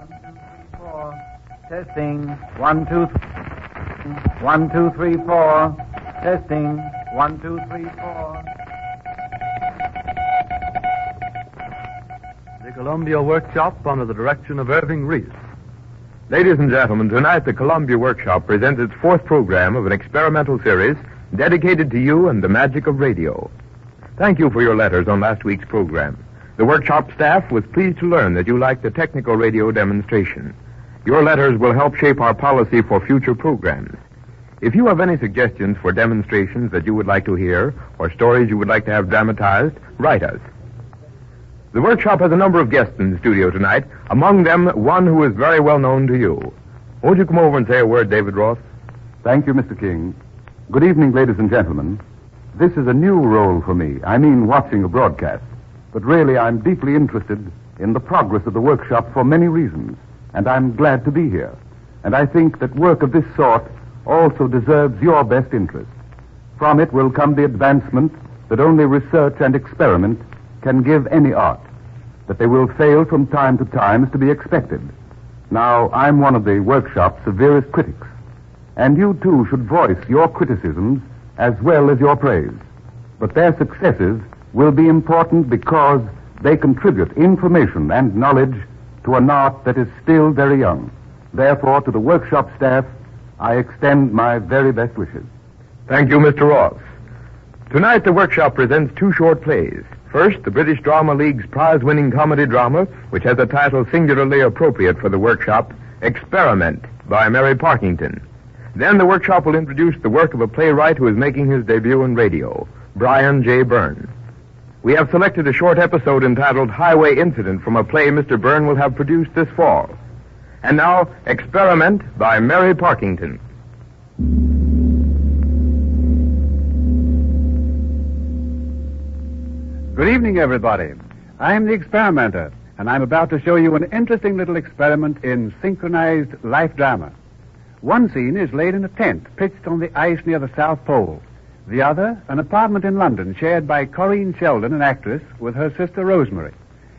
1, 2, 3, 4. Testing. 1, 2, 3. 1, 2, 3, 4. Testing. 1, 2, 3, 4. The Columbia Workshop under the direction of Irving Reese. Ladies and gentlemen, tonight the Columbia Workshop presents its fourth program of an experimental series dedicated to you and the magic of radio. Thank you for your letters on last week's program. The workshop staff was pleased to learn that you liked the technical radio demonstration. Your letters will help shape our policy for future programs. If you have any suggestions for demonstrations that you would like to hear or stories you would like to have dramatized, write us. The workshop has a number of guests in the studio tonight, among them one who is very well known to you. Won't you come over and say a word, David Ross? Thank you, Mr. King. Good evening, ladies and gentlemen. This is a new role for me. I mean watching a broadcast. But really, I'm deeply interested in the progress of the workshop for many reasons, and I'm glad to be here. And I think that work of this sort also deserves your best interest. From it will come the advancement that only research and experiment can give any art. That they will fail from time to time is to be expected. Now, I'm one of the workshop's severest critics, and you too should voice your criticisms as well as your praise. But their successes will be important because they contribute information and knowledge to an art that is still very young. Therefore, to the workshop staff, I extend my very best wishes. Thank you, Mr. Ross. Tonight, the workshop presents two short plays. First, the British Drama League's prize-winning comedy drama, which has a title singularly appropriate for the workshop, Experiment, by Mary Parkington. Then the workshop will introduce the work of a playwright who is making his debut in radio, Brian J. Byrne. We have selected a short episode entitled Highway Incident from a play Mr. Byrne will have produced this fall. And now, Experiment by Mary Parkington. Good evening, everybody. I'm the experimenter, and I'm about to show you an interesting little experiment in synchronized life drama. One scene is laid in a tent pitched on the ice near the South Pole. The other, an apartment in London shared by Corinne Sheldon, an actress, with her sister Rosemary.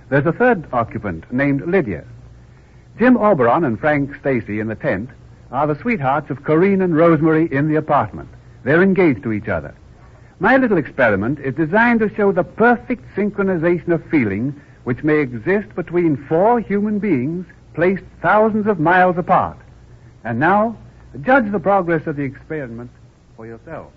There's a third occupant named Lydia. Jim Oberon and Frank Stacy in the tent are the sweethearts of Corinne and Rosemary in the apartment. They're engaged to each other. My little experiment is designed to show the perfect synchronization of feeling which may exist between four human beings placed thousands of miles apart. And now, judge the progress of the experiment for yourself.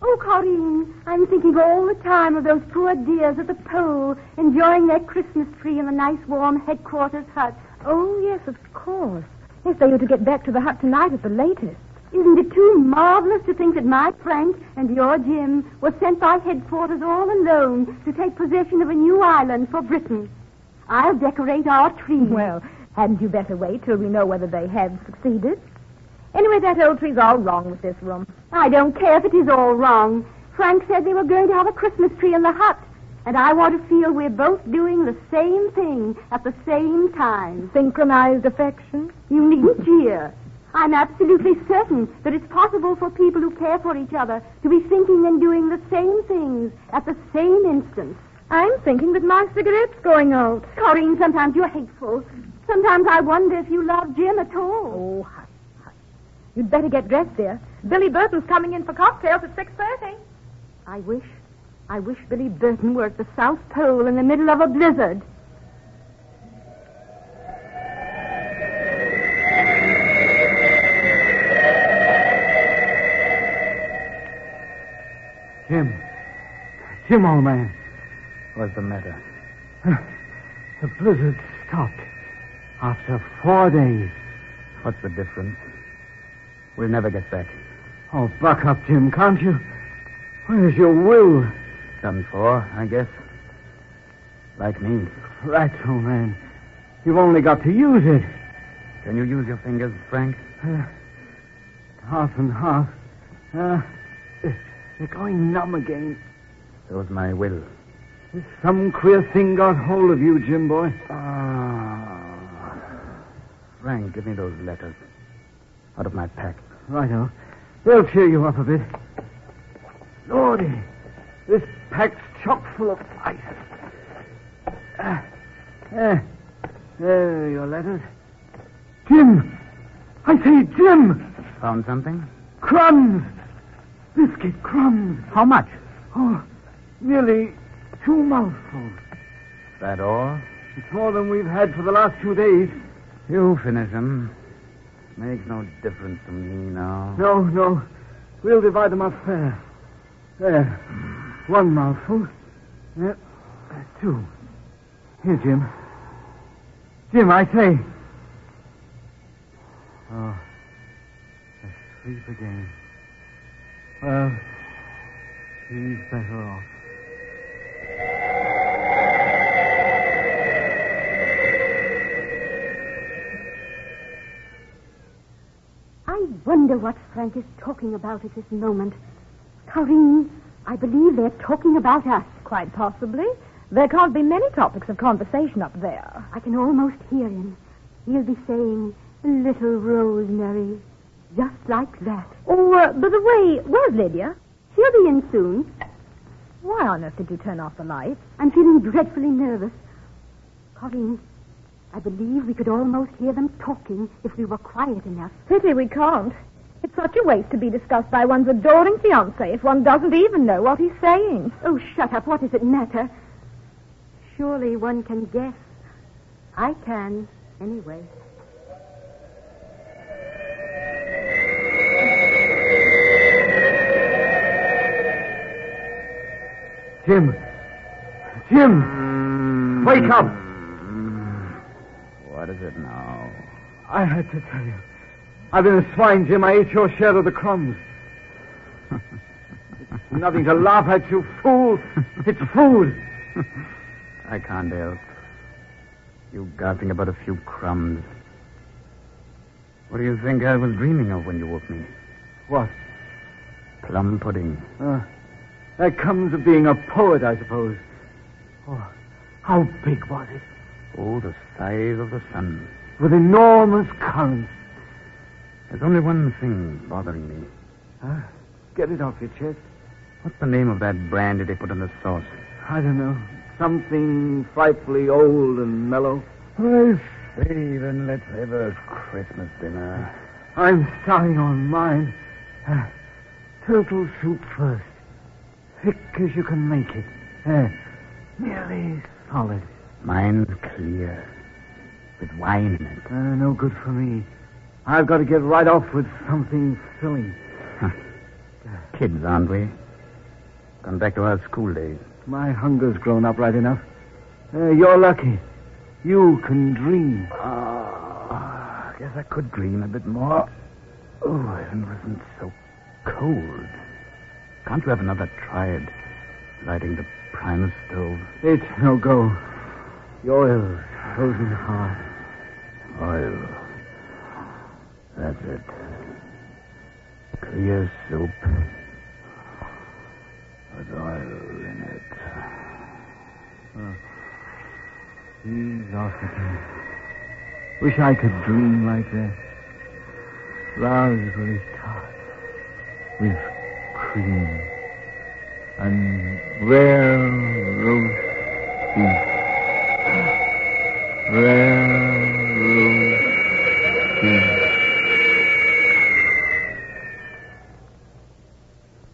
Oh, Corinne, I'm thinking all the time of those poor dears at the pole enjoying their Christmas tree in the nice warm headquarters hut. Oh, yes, of course. Yes, they ought to get back to the hut tonight at the latest. Isn't it too marvelous to think that my Frank and your Jim were sent by headquarters all alone to take possession of a new island for Britain? I'll decorate our tree. Well, hadn't you better wait till we know whether they have succeeded? Anyway, that old tree's all wrong with this room. I don't care if it is all wrong. Frank said they were going to have a Christmas tree in the hut, and I want to feel we're both doing the same thing at the same time. Synchronized affection? You needn't jeer. I'm absolutely certain that it's possible for people who care for each other to be thinking and doing the same things at the same instant. I'm thinking that my cigarette's going out. Corinne, sometimes you're hateful. Sometimes I wonder if you love Jim at all. Oh, hush, hush. You'd better get dressed, dear. Billy Burton's coming in for cocktails at 6:30. I wish Billy Burton were at the South Pole in the middle of a blizzard. Jim, old man. What's the matter? The blizzard stopped after 4 days. What's the difference? We'll never get back. Oh, buck up, Jim, can't you? Where's your will? Done for, I guess. Like me. Right, old man. You've only got to use it. Can you use your fingers, Frank? Half and half. They're going numb again. So's my will. Some queer thing got hold of you, Jim boy. Frank, give me those letters. Out of my pack. Righto. They'll cheer you up a bit. Lordy, this pack's chock full of ice. There are your letters. Jim! I say, Jim! Found something? Crumbs! Biscuit crumbs. How much? Oh, nearly 2 mouthfuls. That all? It's more than we've had for the last 2 days. You finish them. Makes no difference to me now. No. We'll divide them up fair. There. 1 mouthful. There. 2. Here, Jim. Jim, I say. Oh. Asleep again. Well, he's better off. I wonder what Frank is talking about at this moment. Corinne, I believe they're talking about us. Quite possibly. There can't be many topics of conversation up there. I can almost hear him. He'll be saying, little Rosemary, just like that. Oh, by the way, where's Lydia? She'll be in soon. Why on earth did you turn off the lights? I'm feeling dreadfully nervous. Corinne, I believe we could almost hear them talking if we were quiet enough. Pity we can't. It's such a waste to be discussed by one's adoring fiancé if one doesn't even know what he's saying. Oh, shut up. What does it matter? Surely one can guess. I can, anyway. Jim! Wake up! What is it now? I had to tell you. I've been a swine, Jim. I ate your share of the crumbs. It's nothing to laugh at, you fool. It's food. I can't help. You gasping about a few crumbs. What do you think I was dreaming of when you woke me? What? Plum pudding. That comes of being a poet, I suppose. Oh, how big was it? Oh, the size of the sun. With enormous currents. There's only one thing bothering me. Get it off your chest. What's the name of that brandy they put in the sauce? I don't know. Something frightfully old and mellow. I say, then let's have a Christmas dinner. I'm starting on mine. Turtle soup first. Thick as you can make it. Nearly solid. Mine's clear. With wine in it. No good for me. I've got to get right off with something filling. Kids, aren't we? Gone back to our school days. My hunger's grown up right enough. You're lucky. You can dream. I guess I could dream a bit more. Oh, if it wasn't so cold. Can't you have another try at lighting the primus stove? It's no go. The oil's frozen hard. Oil. That's it. Clear soup. With oil in it. He's off again. Wish I could dream like that. Raspberry tart. With cream. And rare roast beef. Rare roast beef.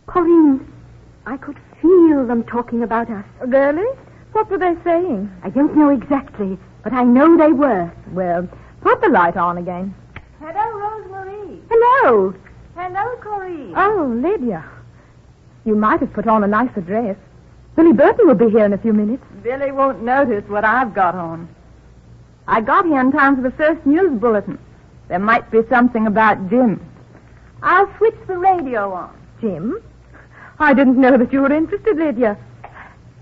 Corinne, I could feel them talking about us. Really? What were they saying? I don't know exactly, but I know they were. Well, put the light on again. Hello, Rosemary. Hello. Hello, Corinne. Oh, Lydia. You might have put on a nicer dress. Billy Burton will be here in a few minutes. Billy won't notice what I've got on. I got here in time for the first news bulletin. There might be something about Jim. I'll switch the radio on. Jim? I didn't know that you were interested, Lydia.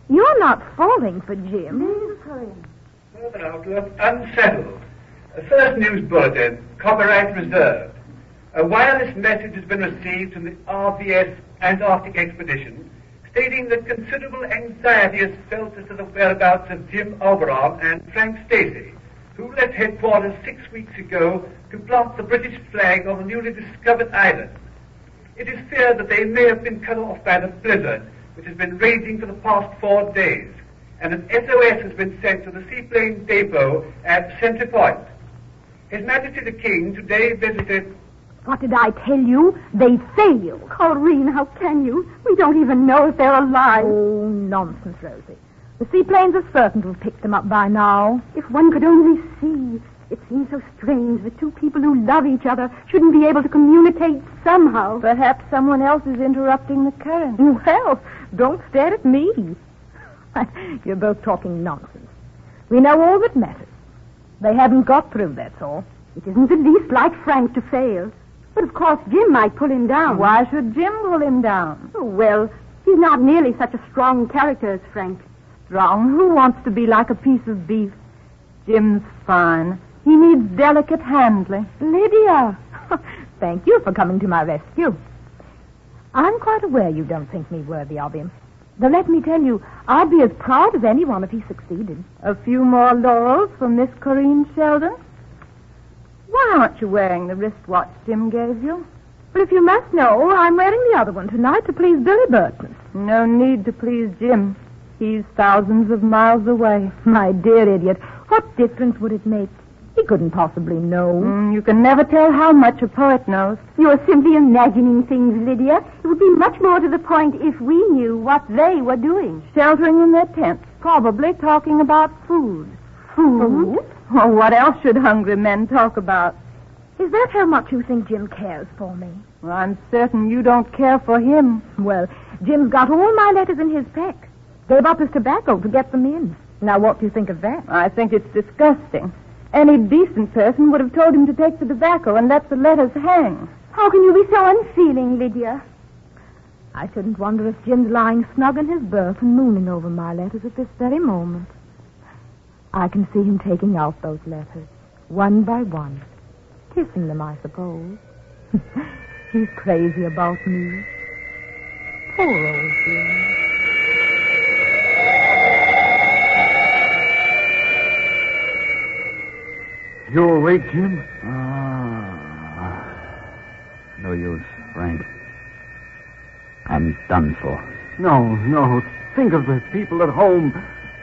You're not falling for Jim. Urban outlook unsettled. First news bulletin, copyright reserved. A wireless message has been received from the RVS Antarctic expedition stating that considerable anxiety is felt as to the whereabouts of Jim Oberon and Frank Stacy, who left headquarters 6 weeks ago to plant the British flag on the newly discovered island. It is feared that they may have been cut off by the blizzard, which has been raging for the past 4 days. and an SOS has been sent to the seaplane depot at Centre Point. His Majesty the King today visited... What did I tell you? They failed. Corrine, how can you? We don't even know if they're alive. Oh, nonsense, Rosie. The seaplanes are certain to have picked them up by now. If one could only see. It seems so strange that two people who love each other shouldn't be able to communicate somehow. Perhaps someone else is interrupting the current. Well, don't stare at me. You're both talking nonsense. We know all that matters. They haven't got through, that's all. It isn't the least like Frank to fail. But of course Jim might pull him down. Why should Jim pull him down? Oh, well, he's not nearly such a strong character as Frank. Strong? Who wants to be like a piece of beef? Jim's fine. He needs delicate handling. Lydia! Thank you for coming to my rescue. I'm quite aware you don't think me worthy of him. Though let me tell you, I'd be as proud as anyone if he succeeded. A few more laurels for Miss Corrine Sheldon? Why aren't you wearing the wristwatch Jim gave you? Well, if you must know, I'm wearing the other one tonight to please Billy Burton. No need to please Jim. He's thousands of miles away. My dear idiot, what difference would it make? He couldn't possibly know. You can never tell how much a poet knows. You're simply imagining things, Lydia. It would be much more to the point if we knew what they were doing. Sheltering in their tents, probably talking about food. Food? Oh, what else should hungry men talk about? Is that how much you think Jim cares for me? Well, I'm certain you don't care for him. Well, Jim's got all my letters in his pack. Gave up his tobacco to get them in. Now, what do you think of that? I think it's disgusting. Any decent person would have told him to take the tobacco and let the letters hang. How can you be so unfeeling, Lydia? I shouldn't wonder if Jim's lying snug in his berth and mooning over my letters at this very moment. I can see him taking out those letters, one by one, kissing them, I suppose. He's crazy about me. Poor old Jim. You awake, Jim? No use, Frank. I'm done for. No. Think of the people at home.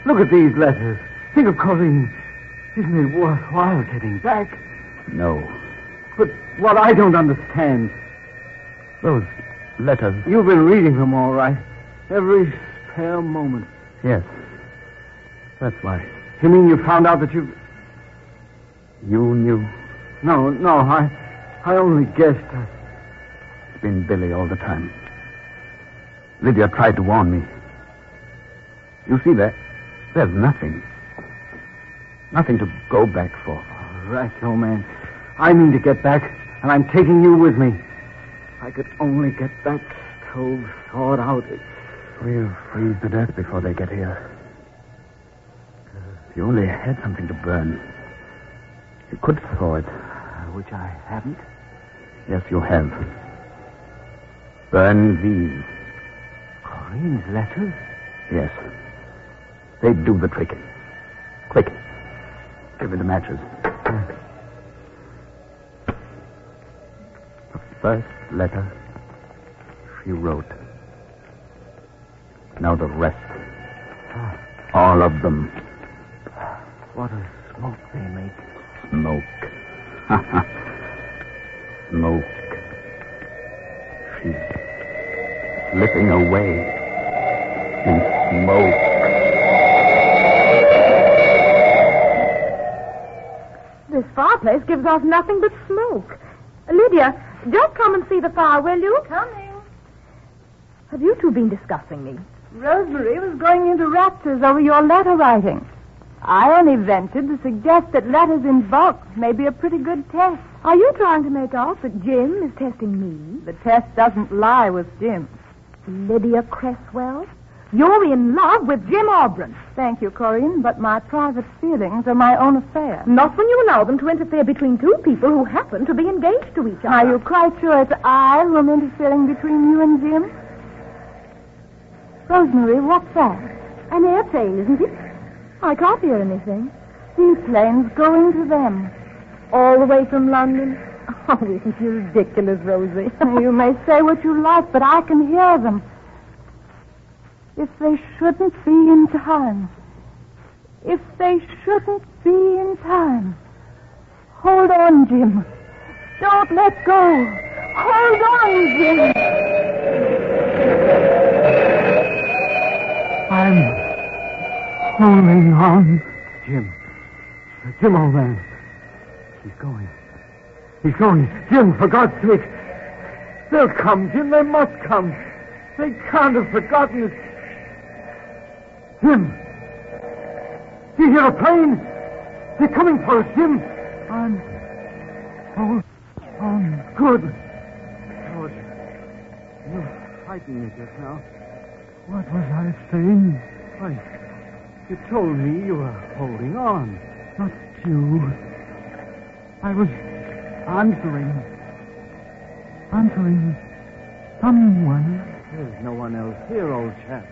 Look at these letters. Think of Corrine. Isn't it worthwhile getting back? No. But what I don't understand... Those letters... You've been reading them all right. Every spare moment. Yes. That's why. You mean you found out that you... You knew? No, I only guessed. It's been Billy all the time. Lydia tried to warn me. You see that? There's nothing. Nothing to go back for. All right, old man. I mean to get back, and I'm taking you with me. If I could only get that stove thawed out. We'll freeze to death before they get here. If you only had something to burn, you could thaw it. Which I haven't. Yes, you have. Burn these. Corrine's letters? Yes. They do the trick. Quick. Give me the matches. The first letter she wrote. Now the rest. All of them. What a smoke they make. Smoke. Smoke. She's slipping away in smoke. This fireplace gives off nothing but smoke. Lydia, just come and see the fire, will you? Coming. Have you two been discussing me? Rosemary was going into raptures over your letter writing. I only ventured to suggest that letters in bulk may be a pretty good test. Are you trying to make out that Jim is testing me? The test doesn't lie with Jim. Lydia Cresswell, you're in love with Jim Aubrey. Thank you, Corrine, but my private feelings are my own affair. Not when you allow them to interfere between two people who happen to be engaged to each other. Are you quite sure it's I who am interfering between you and Jim? Rosemary, what's that? An airplane, isn't it? I can't hear anything. Seaplanes going to them. All the way from London? Oh, isn't you ridiculous, Rosie? You may say what you like, but I can hear them. If they shouldn't be in time. if they shouldn't be in time. Hold on, Jim. Don't let go. Hold on, Jim. I'm holding on. Jim, old man. He's going. Jim, for God's sake. They'll come, Jim. They must come. They can't have forgotten us. Jim. Do you hear a plane? They're coming for us, Jim. Hold on. Good. George, you frightened me just now. What was I saying? Why, you told me you were holding on. Not you. I was answering someone. There's no one else here, old chap.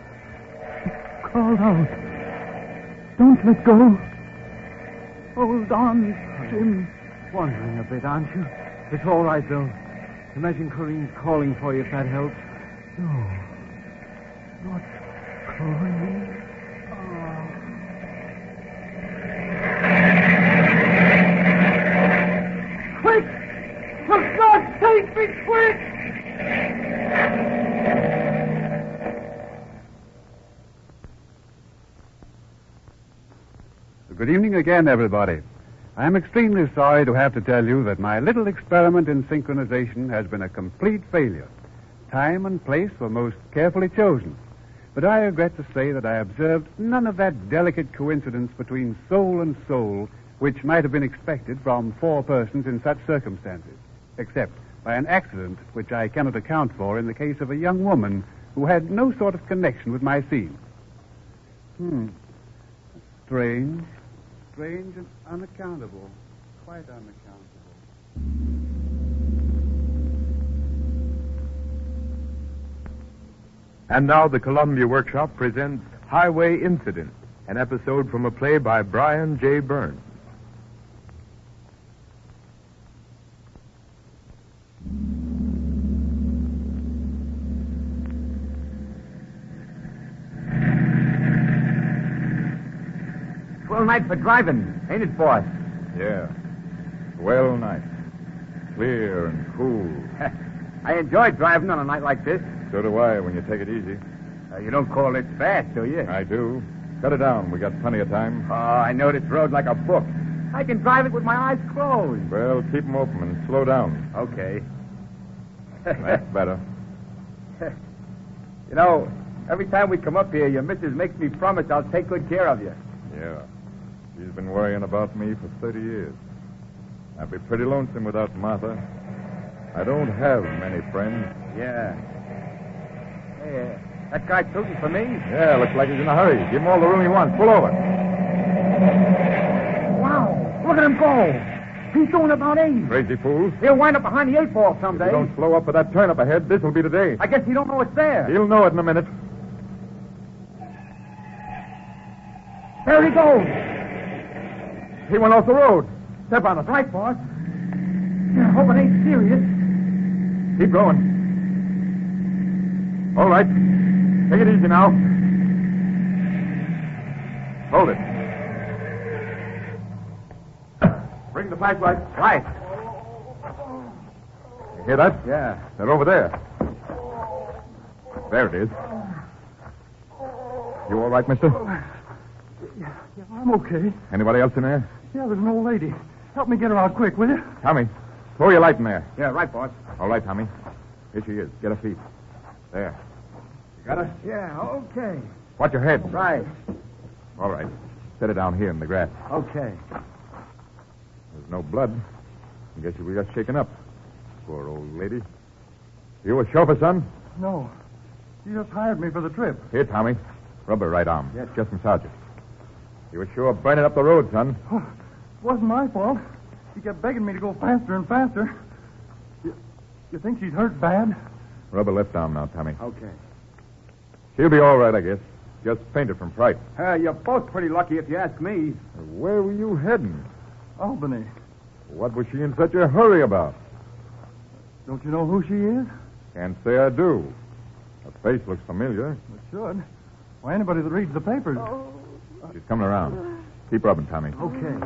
She called out. Don't let go. Hold on, Jim. Wandering a bit, aren't you? It's all right, though. Imagine Corinne's calling for you, if that helps. No. Not Corinne. Quick! For God's sake, be quick! Good evening again, everybody. I am extremely sorry to have to tell you that my little experiment in synchronization has been a complete failure. Time and place were most carefully chosen. But I regret to say that I observed none of that delicate coincidence between soul and soul which might have been expected from four persons in such circumstances, except by an accident which I cannot account for in the case of a young woman who had no sort of connection with my scene. Strange and unaccountable. Quite unaccountable. And now the Columbia Workshop presents Highway Incident, an episode from a play by Brian J. Burns. Swell night for driving, ain't it, boss? Yeah. Well, night. Clear and cool. I enjoy driving on a night like this. So do I when you take it easy. You don't call this fast, do you? I do. Cut it down. We got plenty of time. Oh, I know this road like a book. I can drive it with my eyes closed. Well, keep them open and slow down. Okay. That's better. You know, every time we come up here, your missus makes me promise I'll take good care of you. Yeah. She's been worrying about me for 30 years. I'd be pretty lonesome without Martha. I don't have many friends. Yeah. Hey, that guy tooting for me? Yeah, looks like he's in a hurry. Give him all the room he wants. Pull over. Wow, look at him go. He's doing about 80. Crazy fool. He'll wind up behind the 8-ball If someday. you don't slow up for that turn up ahead, this'll be the day. I guess he don't know it's there. He'll know it in a minute. There he goes. He went off the road. Step on it. Right, boss. I hope it ain't serious. Keep going. All right. Take it easy now. Hold it. Bring the flashlight. Right. You hear that? Yeah. They're over there. There it is. You all right, mister? Yeah, I'm okay. Anybody else in there? Yeah, there's an old lady. Help me get her out quick, will you? Tommy, throw your light in there. Yeah, right, boss. All right, Tommy. Here she is. Get her feet. There. You got her? Yeah, okay. Watch your head. Right. All right. Set it down here in the grass. Okay. There's no blood. I guess we got shaken up. Poor old lady. You a chauffeur, son? No. She just hired me for the trip. Here, Tommy. Rub her right arm. Yes. Just massage it. You were sure burning up the road, son. Oh, it wasn't my fault. She kept begging me to go faster and faster. You think she's hurt bad? Rub her left arm now, Tommy. Okay. She'll be all right, I guess. Just fainted from fright. You're both pretty lucky if you ask me. Where were you heading? Albany. What was she in such a hurry about? Don't you know who she is? Can't say I do. Her face looks familiar. It should. Why, anybody that reads the papers. She's coming around. Keep rubbing, Tommy. Okay.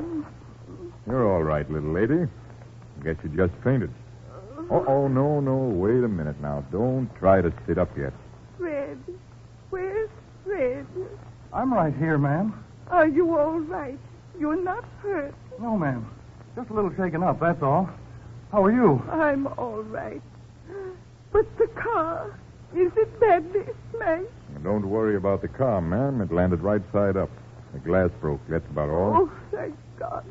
You're all right, little lady. Guess you just fainted. Oh, no. Wait a minute now. Don't try to sit up yet. Fred. Where's Fred? I'm right here, ma'am. Are you all right? You're not hurt. No, ma'am. Just a little shaken up, that's all. How are you? I'm all right. But the car, is it badly smashed? Don't worry about the car, ma'am. It landed right side up. The glass broke. That's about all. Oh, thank God.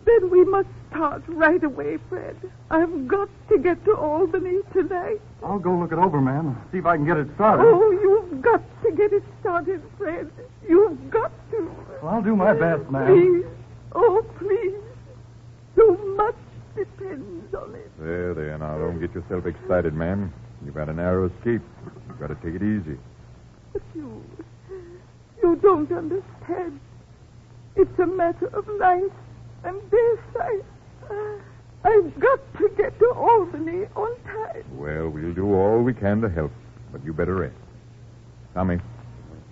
Then we must start right away, Fred. I've got to get to Albany tonight. I'll go look it over, ma'am. See if I can get it started. Oh, you've got to get it started, Fred. You've got to. Well, I'll do my best, ma'am. Please. Oh, please. So much depends on it. There. Now, don't get yourself excited, ma'am. You've had a narrow escape. You've got to take it easy. But you don't understand. It's a matter of life and death. I've got to get to Albany on time. Well, we'll do all we can to help, but you better rest. Tommy,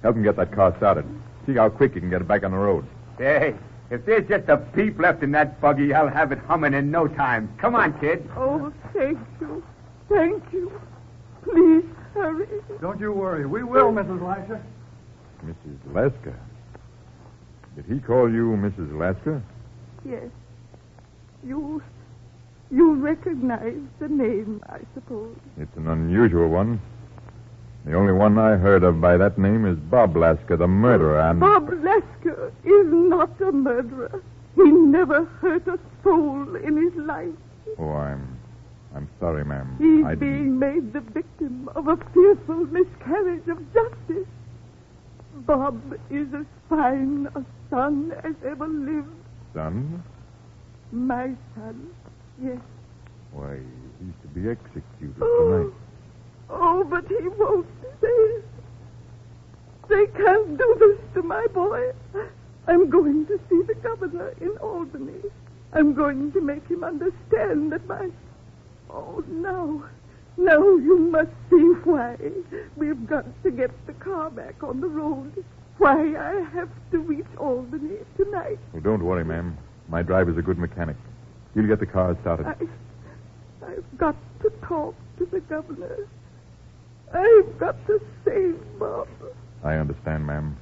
help him get that car started. See how quick you can get it back on the road. Hey, if there's just a peep left in that buggy, I'll have it humming in no time. Come on, kid. Oh, thank you. Thank you. Please hurry. Don't you worry. We will, Mrs. Lasher. Mrs. Lasker. Did he call you Mrs. Lasker? Yes. You recognize the name, I suppose. It's an unusual one. The only one I heard of by that name is Bob Lasker, the murderer, and... Bob Lasker is not a murderer. He never hurt a soul in his life. Oh, I'm sorry, ma'am. He's being made the victim of a fearful miscarriage of justice. Bob is as fine a son as ever lived. Son? My son, yes. Why, he's to be executed tonight. Oh, but he won't. They can't do this to my boy. I'm going to see the governor in Albany. I'm going to make him understand that my... Oh, now you must see why we've got to get the car back on the road. Why I have to reach Albany tonight. Well, don't worry, ma'am. My driver's a good mechanic. He'll get the car started. I've got to talk to the governor. I've got to save Bob. I understand, ma'am.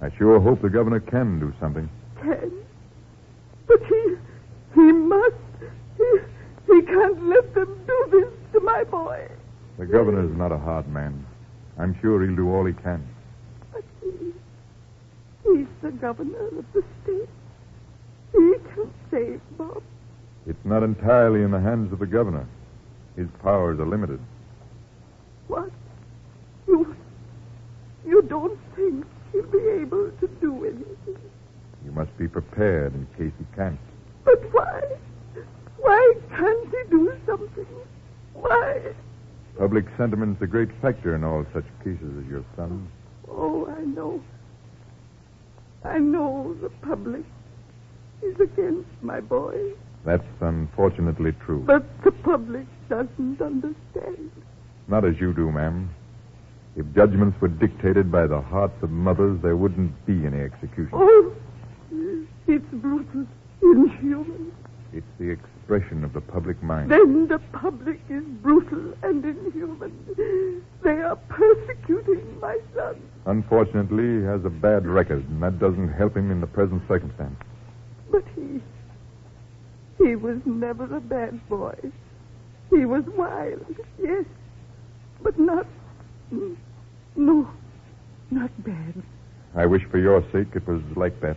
I sure hope the governor can do something. Can? But he must. He can't let them do this to my boy. The governor's not a hard man. I'm sure he'll do all he can. But he's the governor of the state. He can save Bob. It's not entirely in the hands of the governor. His powers are limited. What? You don't think he'll be able to do anything? You must be prepared in case he can't. But why? Why can't he do something? Why? Public sentiment's a great factor in all such cases as your son's. Oh, I know. I know the public is against my boy. That's unfortunately true. But the public doesn't understand. Not as you do, ma'am. If judgments were dictated by the hearts of mothers, there wouldn't be any execution. Oh, it's brutal, inhuman. It's the expression of the public mind. Then the public is brutal and inhuman. They are persecuting my son. Unfortunately, he has a bad record, and that doesn't help him in the present circumstance. But he was never a bad boy. He was wild, yes, but not bad. I wish for your sake it was like that.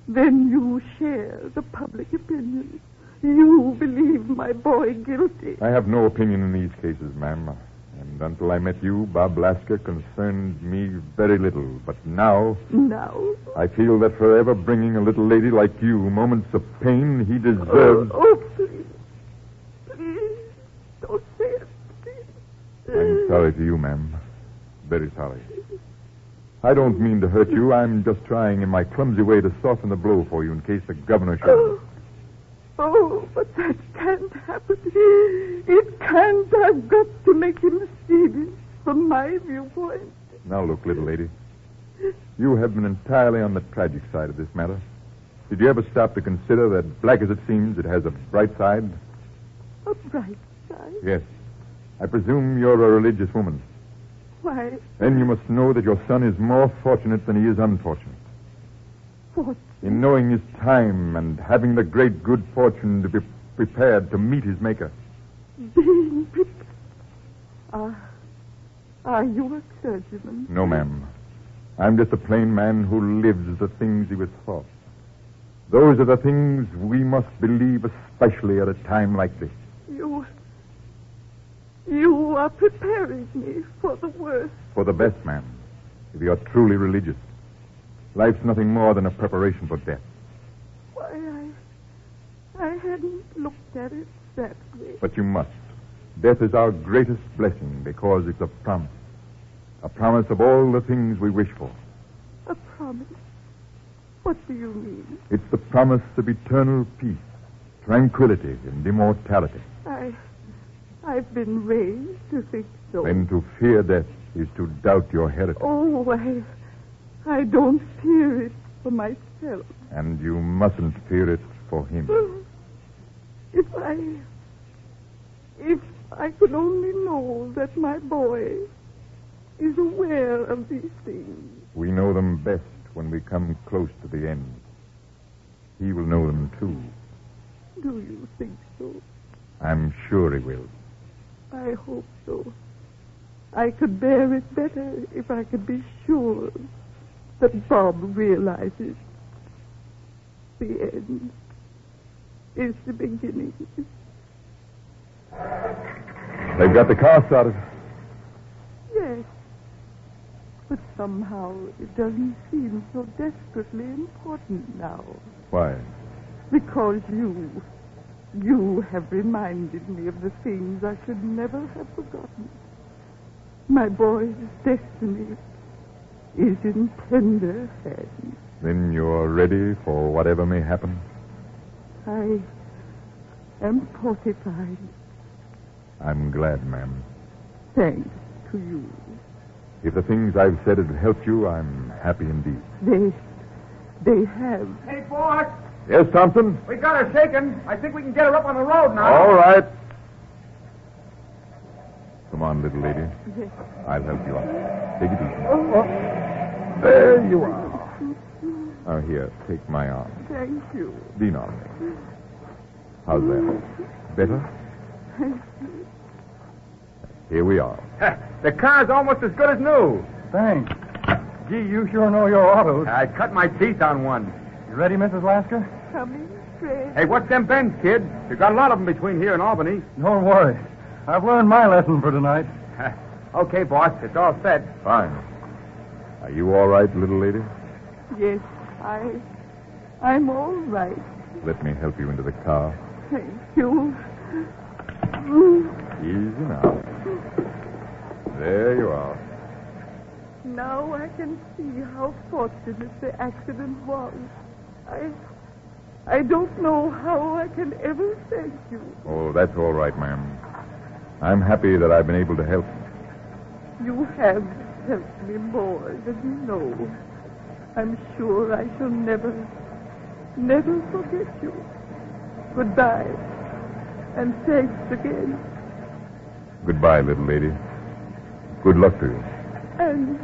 Then you share the public opinion. You believe my boy guilty. I have no opinion in these cases, ma'am. And until I met you, Bob Lasker concerned me very little. But now... Now? I feel that for ever bringing a little lady like you moments of pain he deserves... Oh, please. Please, don't say it. Please. I'm sorry to you, ma'am. Very sorry. I don't mean to hurt you. I'm just trying in my clumsy way to soften the blow for you in case the governor should... Oh, but that can't happen. It can't. I've got to make him see this from my viewpoint. Now look, little lady. You have been entirely on the tragic side of this matter. Did you ever stop to consider that, black as it seems, it has a bright side? A bright side? Yes. I presume you're a religious woman. Why, Then you must know that your son is more fortunate than he is unfortunate. what? In knowing his time and having the great good fortune to be prepared to meet his Maker. Being prepared. Are you a clergyman? No, ma'am. I'm just a plain man who lives the things he was taught. Those are the things we must believe, especially at a time like this. You are preparing me for the worst. For the best, ma'am, if you're truly religious. Life's nothing more than a preparation for death. Why, I hadn't looked at it that way. But you must. Death is our greatest blessing because it's a promise. A promise of all the things we wish for. A promise? What do you mean? It's the promise of eternal peace, tranquility, and immortality. I've been raised to think so. Then to fear death is to doubt your heritage. Oh, I don't fear it for myself. And you mustn't fear it for him. If I could only know that my boy is aware of these things. We know them best when we come close to the end. He will know them, too. Do you think so? I'm sure he will. I hope so. I could bear it better if I could be sure that Bob realizes the end is the beginning. They've got the car started. Yes. But somehow it doesn't seem so desperately important now. Why? Because you have reminded me of the things I should never have forgotten. My boy's destiny is in tender hands. Then you're ready for whatever may happen? I am fortified. I'm glad, ma'am. Thanks to you. If the things I've said have helped you, I'm happy indeed. They have. Hey, boss, Yes, Thompson? we got her shaken. I think we can get her up on the road now. All right. Come on, little lady. Yes. I'll help you up. Take it easy. Oh, There you are. Now, here, take my arm. thank you. Lean on me. How's that? Better? Here we are. The car's almost as good as new. Thanks. Gee, you sure know your autos. I cut my teeth on one. You ready, Mrs. Lasker? Coming straight. Hey, what's them bends, kid? You got a lot of them between here and Albany. Don't worry. I've learned my lesson for tonight. Okay, boss. It's all set. Fine. Are you all right, little lady? Yes, I'm all right. Let me help you into the car. Thank you. Easy now. There you are. Now I can see how fortunate the accident was. I don't know how I can ever thank you. Oh, that's all right, ma'am. I'm happy that I've been able to help. You have helped me more than you know. I'm sure I shall never forget you. Goodbye. And thanks again. Goodbye, little lady. Good luck to you. And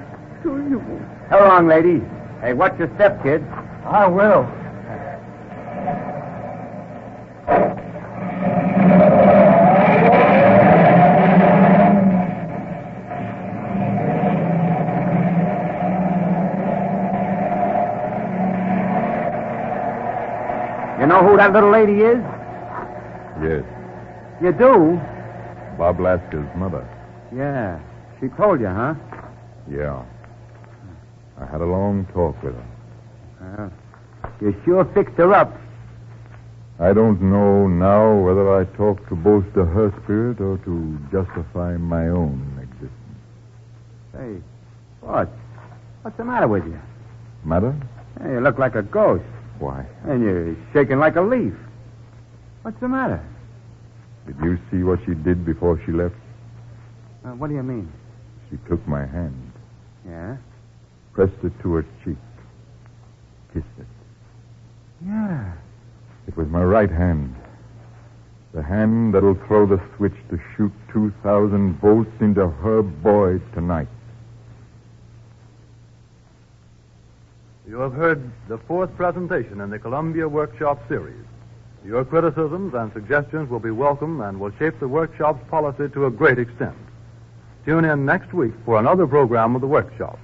to you. So long, lady. Hey, watch your step, kid. I will. You know who that little lady is? Yes. You do? Bob Lasker's mother. Yeah. She told you, huh? Yeah. I had a long talk with her. You sure fixed her up. I don't know now whether I talk to bolster her spirit or to justify my own existence. Say, what? What's the matter with you? Matter? Hey, you look like a ghost. Why? And you're shaking like a leaf. What's the matter? Did you see what she did before she left? What do you mean? She took my hand. Yeah? pressed it to her cheek, kissed it. Yeah. It was my right hand. The hand that'll throw the switch to shoot 2,000 volts into her boy tonight. You have heard the fourth presentation in the Columbia Workshop series. Your criticisms and suggestions will be welcome and will shape the workshop's policy to a great extent. Tune in next week for another program of the Workshop.